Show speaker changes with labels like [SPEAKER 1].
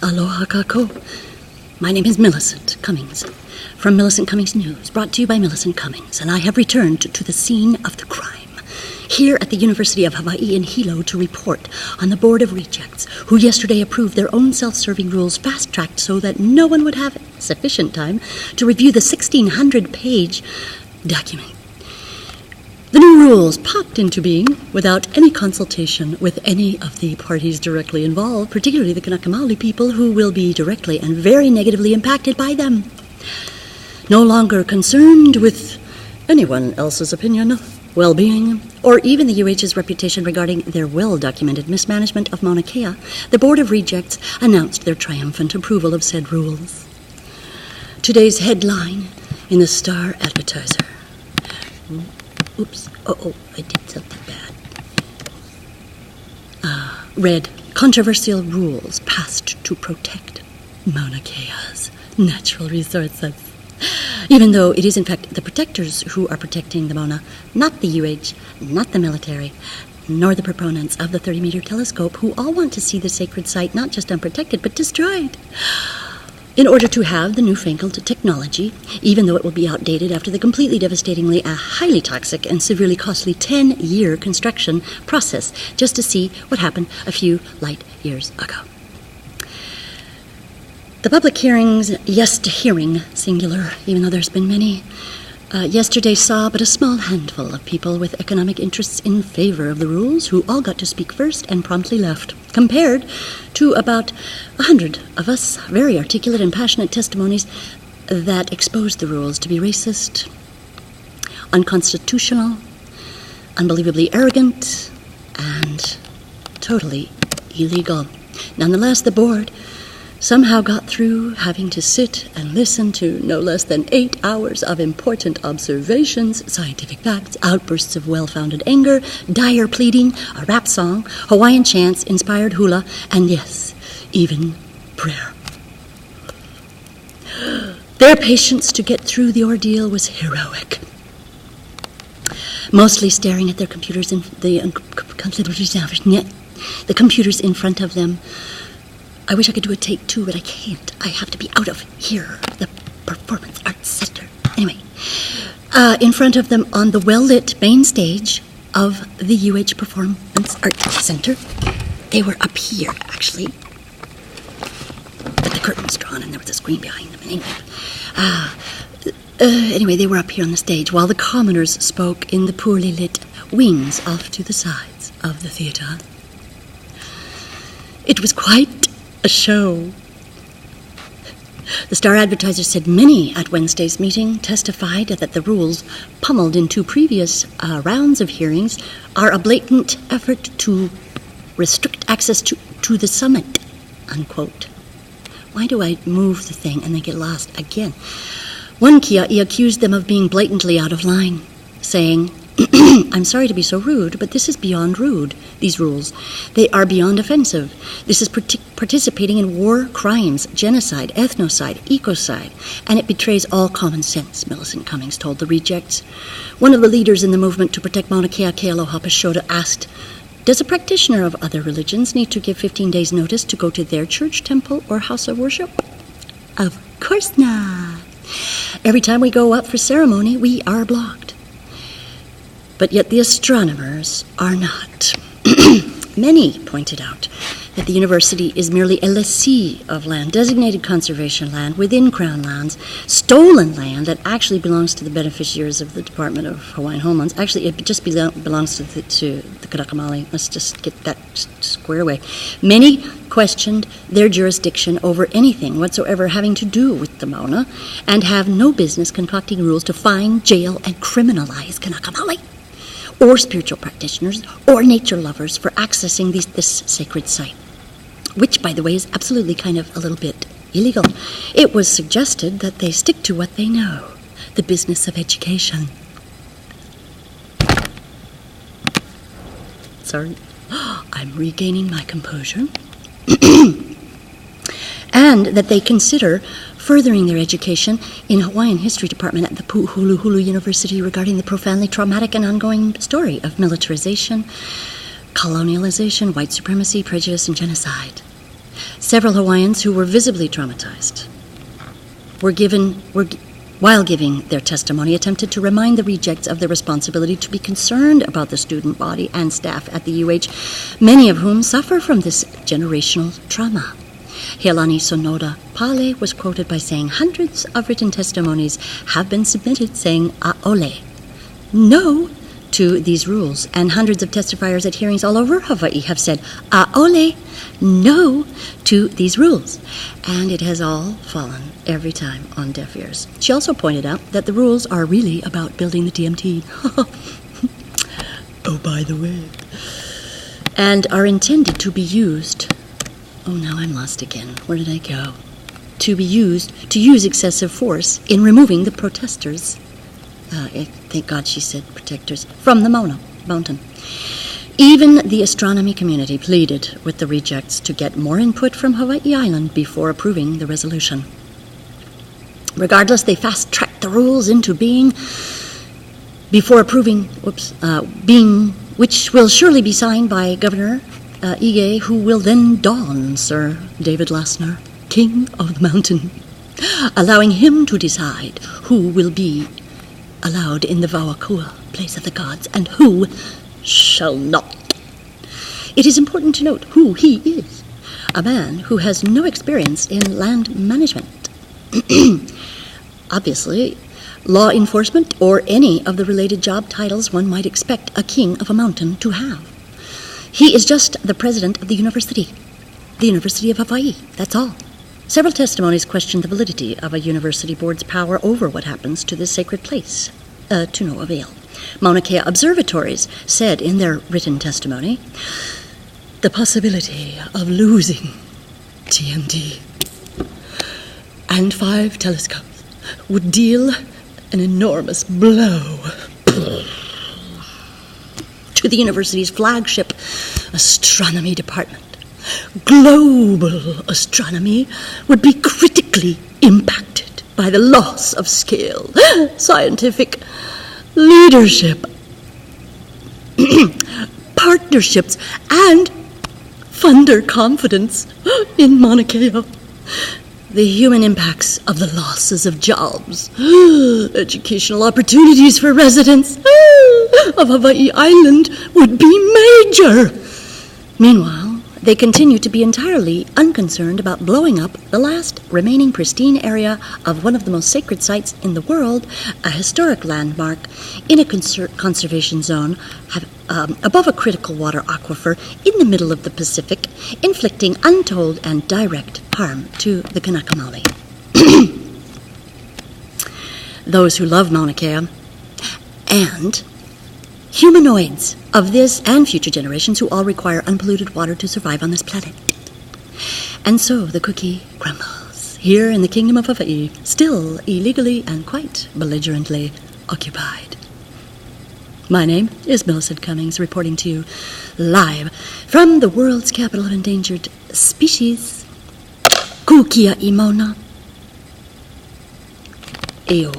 [SPEAKER 1] Aloha kako. My name is Millicent Cummings, from Millicent Cummings News, brought to you by Millicent Cummings, and I have returned to the scene of the crime, here at the University of Hawaii in Hilo, to report on the Board of Regents, who yesterday approved their own self-serving rules fast-tracked so that no one would have sufficient time to review the 1,600-page document. The new rules popped into being without any consultation with any of the parties directly involved, particularly the Kanaka Maoli people, who will be directly and very negatively impacted by them. No longer concerned with anyone else's opinion, well-being, or even the UH's reputation regarding their well-documented mismanagement of Mauna Kea, the Board of Regents announced their triumphant approval of said rules. Today's headline in the Star Advertiser. Oops. I did something bad. Read, controversial rules passed to protect Mauna Kea's natural resources. Even though it is in fact the protectors who are protecting the Mauna, not the UH, not the military, nor the proponents of the 30-meter telescope, who all want to see the sacred site not just unprotected, but destroyed, in order to have the newfangled technology, even though it will be outdated after the completely devastatingly highly toxic and severely costly 10-year construction process, just to see what happened a few light years ago. The public hearings, hearing, singular, even though there's been many, yesterday saw but a small handful of people with economic interests in favor of the rules, who all got to speak first and promptly left, compared to about 100 of us very articulate and passionate testimonies that exposed the rules to be racist, unconstitutional, unbelievably arrogant, and totally illegal. Nonetheless, the board somehow got through having to sit and listen to no less than 8 hours of important observations, scientific facts, outbursts of well-founded anger, dire pleading, a rap song, Hawaiian chants, inspired hula, and yes, even prayer. Their patience to get through the ordeal was heroic. Mostly staring at their computers in the computers in front of them. I wish I could do a take 2, but I can't. I have to be out of here, the Performance Arts Center. Anyway, in front of them on the well-lit main stage of the UH Performance Arts Center. They were up here, actually. But the curtain's drawn and there was a screen behind them. Anyway, they were up here on the stage while the commoners spoke in the poorly lit wings off to the sides of the theater. It was quite a show. The Star Advertiser said many at Wednesday's meeting testified that the rules, pummeled in 2 previous rounds of hearings, are a blatant effort to restrict access to the summit, unquote. Why do I move the thing and they get lost again? One Kia'i accused them of being blatantly out of line, saying, I'm sorry to be so rude, but this is beyond rude, these rules. They are beyond offensive. This is participating in war crimes, genocide, ethnocide, ecocide, and it betrays all common sense, Millicent Cummings told the Rejects. One of the leaders in the movement to protect Mauna Kea, Kealoha Pashoda, asked, does a practitioner of other religions need to give 15 days' notice to go to their church, temple, or house of worship? Of course not. Every time we go up for ceremony, we are blocked. But yet the astronomers are not. Many pointed out that the university is merely a lessee of land, designated conservation land within Crown lands, stolen land that actually belongs to the beneficiaries of the Department of Hawaiian Homelands. Actually, it just belongs to the Kanaka Maoli. Let's just get that squared away. Many questioned their jurisdiction over anything whatsoever having to do with the Mauna, and have no business concocting rules to fine, jail, and criminalize Kanaka Maoli, or spiritual practitioners, or nature lovers for accessing this sacred site, which, by the way, is absolutely kind of a little bit illegal. It was suggested that they stick to what they know, the business of education. Sorry, I'm regaining my composure. And that they consider furthering their education in Hawaiian History Department at the Pu'uhuluhulu University regarding the profoundly traumatic and ongoing story of militarization, colonialization, white supremacy, prejudice, and genocide. Several Hawaiians who were visibly traumatized while giving their testimony, attempted to remind the rejects of their responsibility to be concerned about the student body and staff at the UH, many of whom suffer from this generational trauma. Healani Sonoda Pale was quoted by saying, "Hundreds of written testimonies have been submitted saying a'ole, no, to these rules, and hundreds of testifiers at hearings all over Hawaii have said a'ole, no, to these rules, and it has all fallen every time on deaf ears." She also pointed out that the rules are really about building the TMT. Oh, by the way. And are intended to be used. Oh, now I'm lost again. Where did I go? To use excessive force in removing the protesters. Thank God she said protectors, from the Mauna Mountain. Even the astronomy community pleaded with the rejects to get more input from Hawaii Island before approving the resolution. Regardless, they fast-tracked the rules into being before approving, which will surely be signed by Governor Ige, who will then don Sir David Lassner, King of the Mountain, allowing him to decide who will be allowed in the Vauakua, place of the gods, and who shall not. It is important to note who he is, a man who has no experience in land management. Obviously, law enforcement, or any of the related job titles one might expect a king of a mountain to have. He is just the president of the University of Hawaii, that's all. Several testimonies questioned the validity of a university board's power over what happens to this sacred place, to no avail. Mauna Kea observatories said in their written testimony, the possibility of losing TMD and 5 telescopes would deal an enormous blow to the university's flagship astronomy department. Global astronomy would be critically impacted by the loss of scale, scientific leadership, partnerships, and funder confidence in Mauna Kea. The human impacts of the losses of jobs, educational opportunities for residents of Hawaii Island would be major. Meanwhile, they continue to be entirely unconcerned about blowing up the last remaining pristine area of one of the most sacred sites in the world, a historic landmark in a conservation zone above a critical water aquifer in the middle of the Pacific, inflicting untold and direct harm to the Kanaka Maoli. Those who love Mauna Kea and humanoids of this and future generations who all require unpolluted water to survive on this planet. And so the cookie crumbles here in the Kingdom of Hawaii, still illegally and quite belligerently occupied. My name is Millicent Cummings, reporting to you live from the world's capital of endangered species, Kia'i Mauna. Eo.